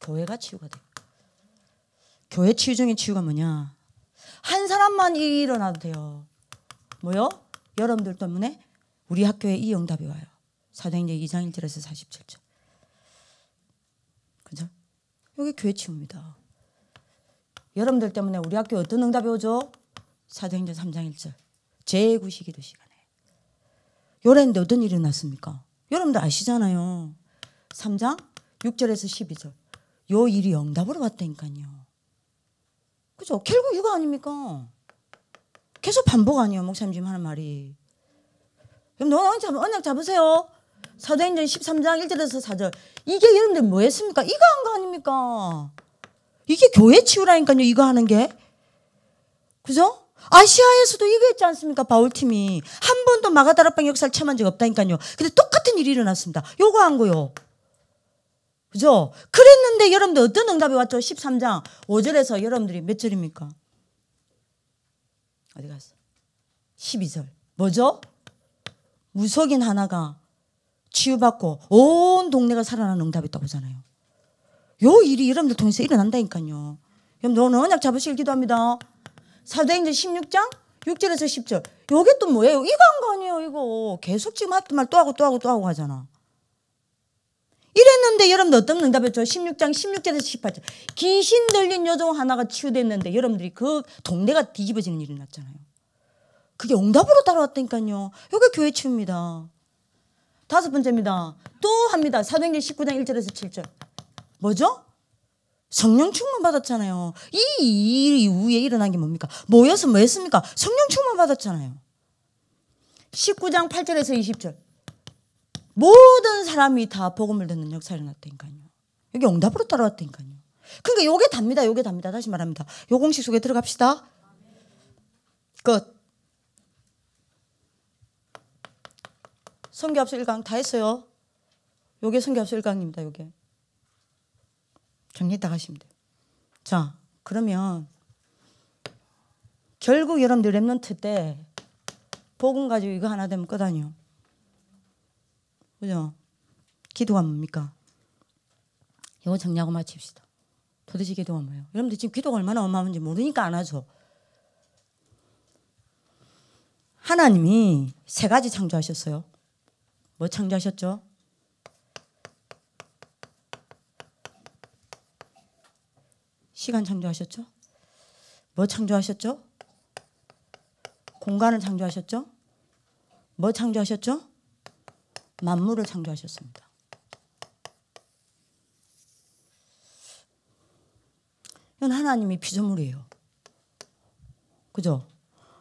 교회가 치유가 돼요. 교회 치유 중에 치유가 뭐냐? 한 사람만 일어나도 돼요. 뭐요? 여러분들 때문에 우리 학교에 이 응답이 와요. 사도행전 2장 1절에서 47절. 그죠? 여기 교회 치유입니다. 여러분들 때문에 우리 학교에 어떤 응답이 오죠? 사도행전 3장 1절. 제9시 기도 시간에. 요랬는데 어떤 일이 났습니까? 여러분들 아시잖아요. 3장 6절에서 12절. 요 일이 응답으로 왔다니까요. 그죠? 결국 이거 아닙니까? 계속 반복 아니에요. 목사님 지금 하는 말이. 그럼 언약 잡으세요. 사도행전 13장 1절에서 4절. 이게 여러분들 뭐 했습니까? 이거 한 거 아닙니까? 이게 교회 치유라니까요. 이거 하는 게. 그죠? 아시아에서도 이거 했지 않습니까? 바울팀이. 한 번도 마가다락방 역사를 체험한 적 없다니까요. 근데 똑같은 일이 일어났습니다. 요거 한 거요. 그죠? 그랬는데 여러분들 어떤 응답이 왔죠? 13장 5절에서 여러분들이 몇 절입니까? 어디 갔어? 12절. 뭐죠? 무속인 하나가 치유받고 온 동네가 살아나는 응답이 있다고 하잖아요. 요 일이 여러분들 통해서 일어난다니까요. 여러분들 오늘 언약 잡으시길 기도합니다. 사도행전 16장 6절에서 10절. 요게 또 뭐예요? 이거 한 거 아니에요. 이거 계속 지금 했던 말 또 하고 또 하고 또 하고 하잖아. 이랬는데 여러분들 어떤 응답이었죠? 16장 16절에서 18절. 귀신 들린 여종 하나가 치유됐는데 여러분들이 그 동네가 뒤집어지는 일이 났잖아요. 그게 응답으로 따라왔다니까요. 이게 교회 치유입니다. 5번째입니다. 또 합니다. 사도행전 19장 1절에서 7절. 뭐죠? 성령 충만 받았잖아요. 이 일 이후에 일어난 게 뭡니까? 모여서 뭐 했습니까? 성령 충만 받았잖아요. 19장 8절에서 20절. 모든 사람이 다 복음을 듣는 역사가 일어났다니까요. 여기 응답으로 따라왔다니까요. 그러니까 요게 답니다. 요게 답니다. 다시 말합니다. 요 공식 속에 들어갑시다. 끝. 선교합수 1강 다 했어요. 요게 선교합수 1강입니다. 요게. 정리 딱 하시면 돼요. 자, 그러면 결국 여러분들 랩런트 때 복음 가지고 이거 하나 되면 끝 아니요. 그죠? 기도가 뭡니까? 이거 정리하고 마칩시다. 도대체 기도가 뭐예요? 여러분들 지금 기도가 얼마나 어마어마한지 모르니까 안 하죠. 하나님이 3가지 창조하셨어요. 뭐 창조하셨죠? 시간 창조하셨죠? 뭐 창조하셨죠? 공간을 창조하셨죠? 뭐 창조하셨죠? 만물을 창조하셨습니다. 이건 하나님이 피조물이에요. 그죠?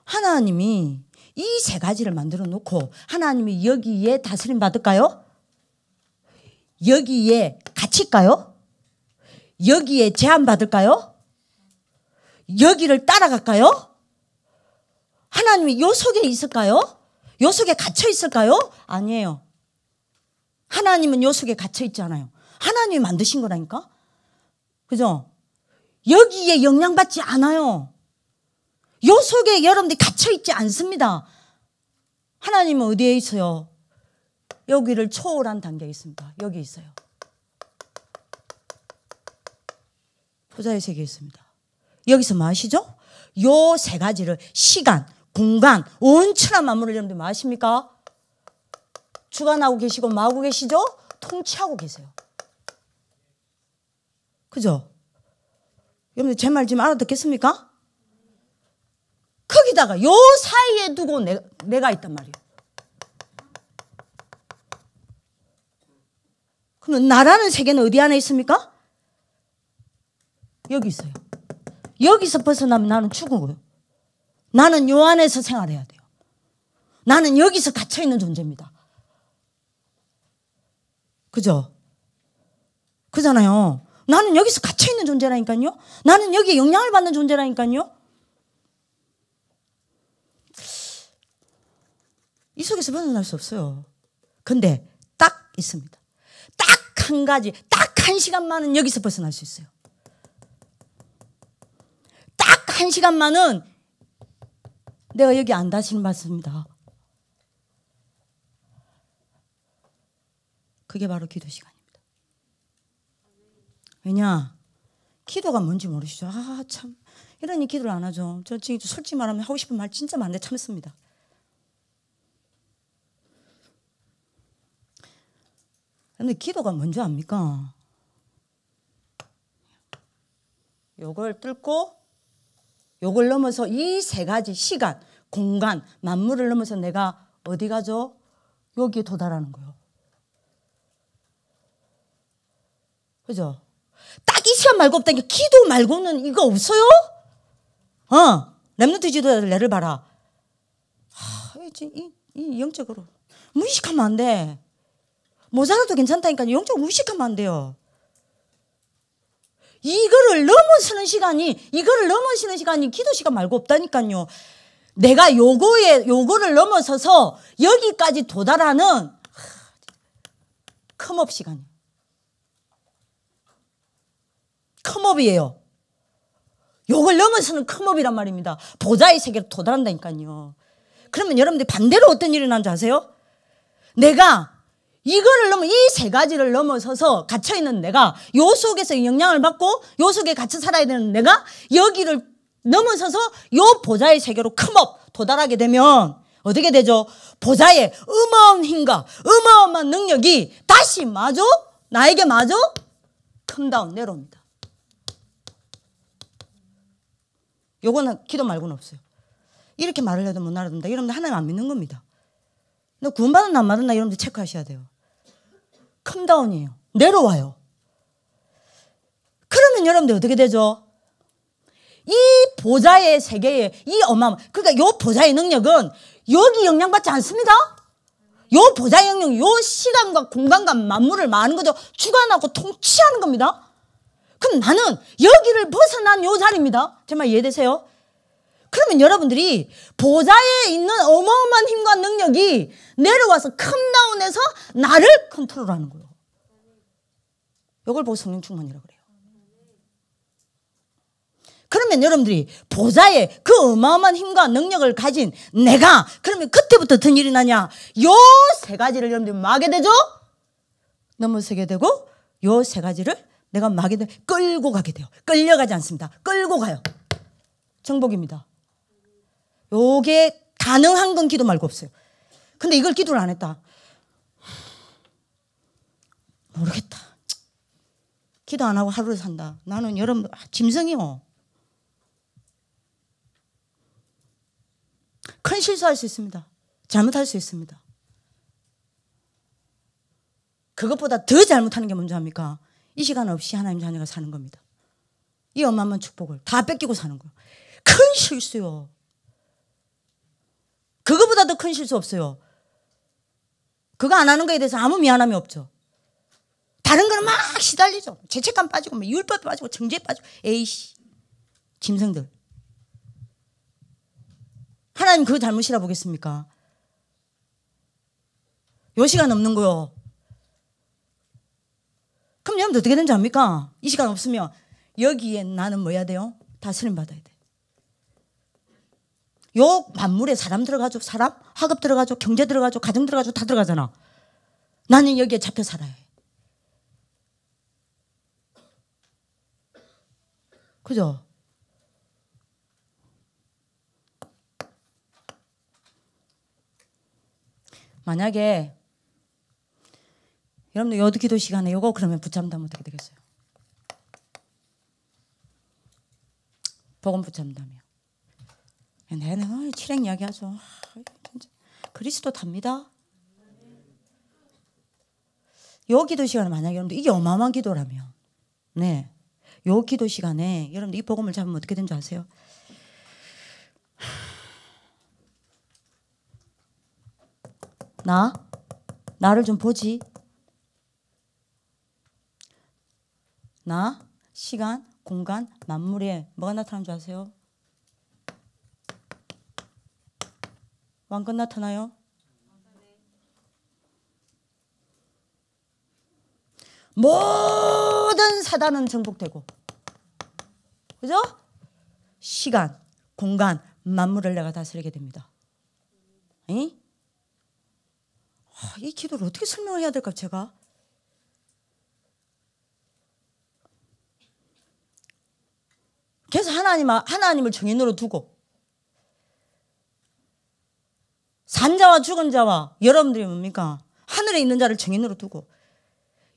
하나님이 이 3가지를 만들어 놓고 하나님이 여기에 다스림 받을까요? 여기에 갇힐까요? 여기에 제한 받을까요? 여기를 따라갈까요? 하나님이 요 속에 있을까요? 요 속에 갇혀 있을까요? 아니에요. 하나님은 요 속에 갇혀 있잖아요. 하나님이 만드신 거라니까. 그죠? 여기에 영향받지 않아요. 요 속에 여러분들이 갇혀 있지 않습니다. 하나님은 어디에 있어요? 여기를 초월한 단계에 있습니다. 여기 있어요. 보좌의 세계에 있습니다. 여기서 뭐 하시죠? 요 3가지를 시간, 공간, 온천한 만물을 여러분들 뭐 하십니까? 주관하고 계시고 뭐 하고 계시죠? 통치하고 계세요. 그죠? 여러분들 제 말 지금 알아듣겠습니까? 거기다가 요 사이에 두고 내가 있단 말이에요. 그럼 나라는 세계는 어디 안에 있습니까? 여기 있어요. 여기서 벗어나면 나는 죽은 거예요. 나는 요 안에서 생활해야 돼요. 나는 여기서 갇혀있는 존재입니다. 그죠? 그잖아요. 나는 여기서 갇혀있는 존재라니까요. 나는 여기에 영향을 받는 존재라니까요. 이 속에서 벗어날 수 없어요. 근데 딱 있습니다. 딱 한 가지, 딱 1시간만은 여기서 벗어날 수 있어요. 딱 1시간만은 내가 여기 안 다시는 맞습니다. 그게 바로 기도 시간입니다. 왜냐? 기도가 뭔지 모르시죠? 아, 참. 이러니 기도를 안 하죠. 저 지금 솔직히 말하면 하고 싶은 말 진짜 많은데 참습니다. 근데 기도가 뭔지 압니까? 요걸 뚫고 요걸 넘어서 이 세 가지 시간, 공간, 만물을 넘어서 내가 어디 가죠? 여기에 도달하는 거예요. 그죠? 딱 이 시간 말고 없다니까. 기도 말고는 이거 없어요? 렘넌트 지도자들 예를 봐라. 이 영적으로 무의식하면 안 돼. 모자라도 괜찮다니까. 영적으로 무의식하면 안 돼요. 이거를 넘어서는 시간이 기도 시간 말고 없다니까요. 내가 요거를 넘어서서 여기까지 도달하는 컴업 시간이에요. 컴업이에요. 요걸 넘어서는 컴업이란 말입니다. 보좌의 세계로 도달한다니까요. 그러면 여러분들 반대로 어떤 일이 일어나는지 아세요? 내가 이거를 넘어 이 세 가지를 넘어서서 갇혀있는 내가 요 속에서 영향을 받고 요 속에 갇혀 살아야 되는 내가 여기를 넘어서서 요 보좌의 세계로 컴업 도달하게 되면 어떻게 되죠? 보좌의 어마어마한 힘과 어마어마한 능력이 다시 나에게 컴다운 내려옵니다. 요거는 기도 말고는 없어요. 이렇게 말을 해도 못 알아듣는다. 여러분들 하나님 안 믿는 겁니다. 너 구원받았나 안 받았나 여러분들 체크하셔야 돼요. 컴다운이에요. 내려와요. 그러면 여러분들 어떻게 되죠? 이 보좌의 세계에 그러니까 요 보좌의 능력은 여기 영향받지 않습니다. 요 보좌의 영향, 요 시간과 공간과 만물을 많은 거죠. 주관하고 통치하는 겁니다. 그럼 나는 여기를 벗어난 요 자리입니다. 제 말 이해되세요? 그러면 여러분들이 보좌에 있는 어마어마한 힘과 능력이 내려와서 컴다운해서 나를 컨트롤하는 거예요. 이걸 보고 성령 충만이라고 그래요. 그러면 여러분들이 보좌에 그 어마어마한 힘과 능력을 가진 내가 그러면 그때부터 어떤 일이 나냐? 요 세 가지를 여러분들이 막게 되죠? 넘어서게 되고 요 세 가지를 내가 막게 되고 끌고 가게 돼요. 끌려가지 않습니다. 끌고 가요. 정복입니다. 요게 가능한 건 기도 말고 없어요. 근데 이걸 기도를 안 했다. 모르겠다. 기도 안 하고 하루를 산다. 나는 여러분 짐승이요. 큰 실수할 수 있습니다. 잘못할 수 있습니다. 그것보다 더 잘못하는 게 뭔지 압니까? 이 시간 없이 하나님 자녀가 사는 겁니다. 이 어마어마한 축복을 다 뺏기고 사는 거예요. 큰 실수요. 그거보다 더 큰 실수 없어요. 그거 안 하는 거에 대해서 아무 미안함이 없죠. 다른 거는 막 시달리죠. 죄책감 빠지고 율법 빠지고 정죄 빠지고 에이씨 짐승들. 하나님 그거 잘못이라 보겠습니까? 요 시간 없는 거요. 그럼 여러분들 어떻게 되는지 압니까? 이 시간 없으면 여기에 나는 뭐 해야 돼요? 다스림 받아야 돼. 요 만물에 사람 들어가죠. 사람, 학업 들어가죠. 경제 들어가죠. 가정 들어가죠. 다 들어가잖아. 나는 여기에 잡혀 살아야 해. 그죠? 만약에 여러분들 요도 기도 시간에 요거 그러면 붙잡는다면 어떻게 되겠어요? 복음 붙잡는다며. 내는 칠행 이야기하죠. 그리스도 답니다. 요 기도 시간에 만약에 여러분들 이게 어마어마한 기도라면 네, 요 기도 시간에 여러분들 이 복음을 잡으면 어떻게 되는지 아세요? 나를 좀 보지. 나, 시간, 공간, 만물에 뭐가 나타나는 줄 아세요? 왕권 나타나요? 모든 사단은 정복되고, 그죠? 시간, 공간, 만물을 내가 다스리게 됩니다. 이 기도를 어떻게 설명을 해야 될까 제가? 그래서 하나님을 정인으로 두고 산 자와 죽은 자와 여러분들이 뭡니까? 하늘에 있는 자를 정인으로 두고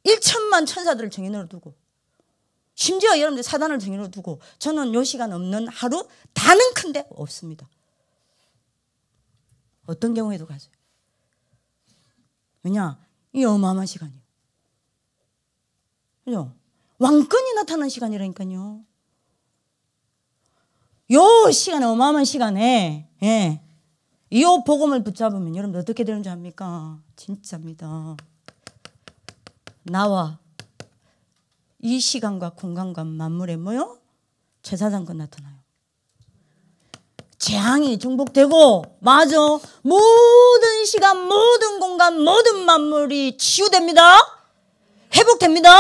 1천만 천사들을 정인으로 두고 심지어 여러분들 사단을 정인으로 두고 저는 요 시간 없는 하루 다는 큰데 없습니다. 어떤 경우에도 가져요. 왜냐? 이 어마어마한 시간이에요. 그죠? 왕권이 나타나는 시간이라니까요. 요 시간에 어마어마한 시간에 이 복음을 붙잡으면 여러분들 어떻게 되는 줄 압니까? 진짜입니다. 나와 이 시간과 공간과 만물에 뭐요? 제사장권 나타나요. 재앙이 정복되고 맞아. 모든 시간, 모든 공간, 모든 만물이 치유됩니다. 회복됩니다.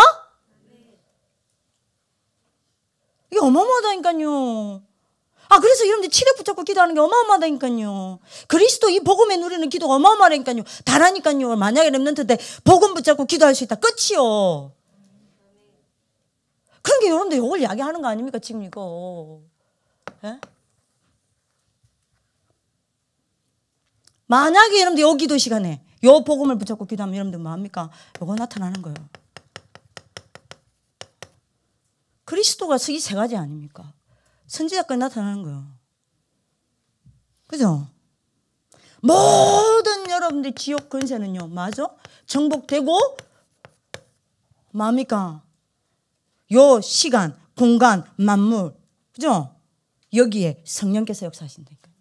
이게 어마어마하다니까요. 그래서 여러분들 치력 붙잡고 기도하는 게 어마어마하다니까요. 그리스도 이 복음에 누리는 기도가 어마어마하니까요. 다라니까요. 만약에 렘넌트 때 복음 붙잡고 기도할 수 있다. 끝이요. 그런 게 여러분들 이걸 이야기하는 거 아닙니까? 지금 이거. 예? 만약에 여러분들 요 기도 시간에 요 복음을 붙잡고 기도하면 여러분들 뭐합니까? 요거 나타나는 거예요. 그리스도가 이 세 가지 아닙니까? 선지자까지 나타나는 거예요. 그죠? 모든 여러분들 지옥 근세는요. 맞아? 정복되고 뭡니까? 요 시간, 공간, 만물. 그죠? 여기에 성령께서 역사하신다니까요.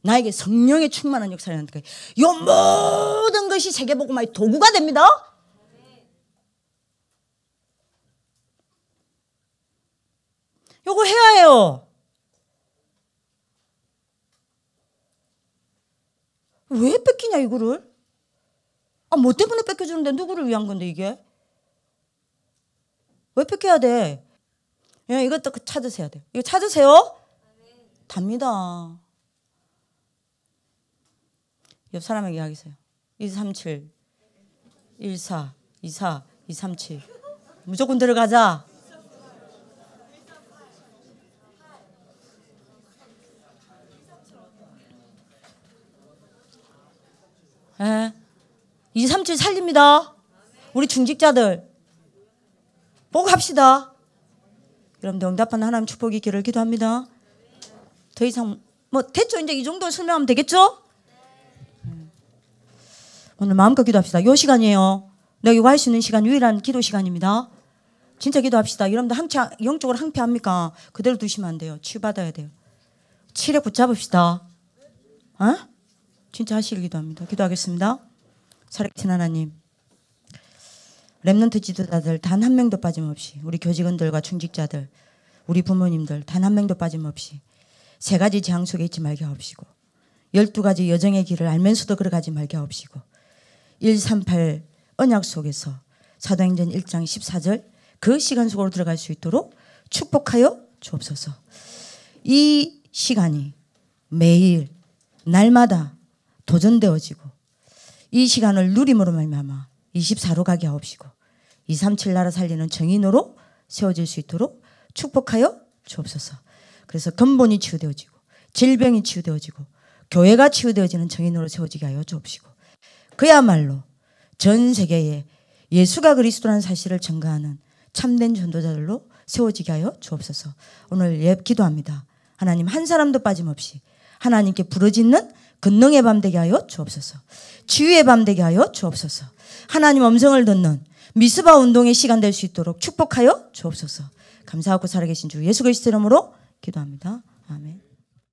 나에게 성령의 충만한 역사를 한다니까요. 요 모든 것이 세계복음화의 도구가 됩니다. 요거 해야 해요. 왜 뺏기냐 이거를? 뭐 때문에 뺏겨주는데 누구를 위한 건데 이게? 왜 뺏겨야 돼? 이것도 찾으셔야 돼요. 이거 찾으세요? 답니다. 옆 사람에게 이야기하세요. 237 14 24 237 무조건 들어가자. 예. 237 살립니다. 우리 중직자들 보고 합시다. 여러분들 응답하는 하나님 축복이 있기를 기도합니다. 더 이상 됐죠? 이제 이 정도 설명하면 되겠죠? 오늘 마음껏 기도합시다. 요 시간이에요. 내가 이거 할 수 있는 시간, 유일한 기도 시간입니다. 진짜 기도합시다. 여러분들 영적으로 항폐합니까? 그대로 두시면 안 돼요. 치유받아야 돼요. 치료 붙잡읍시다. 진짜 하시길 기도합니다. 기도하겠습니다. 살아계신 하나님, 렘넌트 지도자들 단 한 명도 빠짐없이, 우리 교직원들과 중직자들, 우리 부모님들 단 한 명도 빠짐없이 세 가지 재앙 속에 있지 말게 하옵시고 12가지 여정의 길을 알면서도 걸어가지 말게 하옵시고 138 언약 속에서 사도행전 1장 14절 그 시간 속으로 들어갈 수 있도록 축복하여 주옵소서. 이 시간이 매일 날마다 도전되어지고 이 시간을 누림으로 말미암아 24로 가게 하옵시고 237 나라 살리는 정인으로 세워질 수 있도록 축복하여 주옵소서. 그래서 근본이 치유되어지고 질병이 치유되어지고 교회가 치유되어지는 정인으로 세워지게 하여 주옵시고 그야말로 전 세계에 예수가 그리스도라는 사실을 증거하는 참된 전도자들로 세워지게 하여 주옵소서. 오늘 기도합니다. 하나님 한 사람도 빠짐없이 하나님께 부르짖는 권능의 밤 되게 하여 주옵소서. 치유의 밤 되게 하여 주옵소서. 하나님 음성을 듣는 미스바 운동의 시간 될 수 있도록 축복하여 주옵소서. 감사하고 살아계신 주 예수 그리스도 이름으로 기도합니다. 아멘.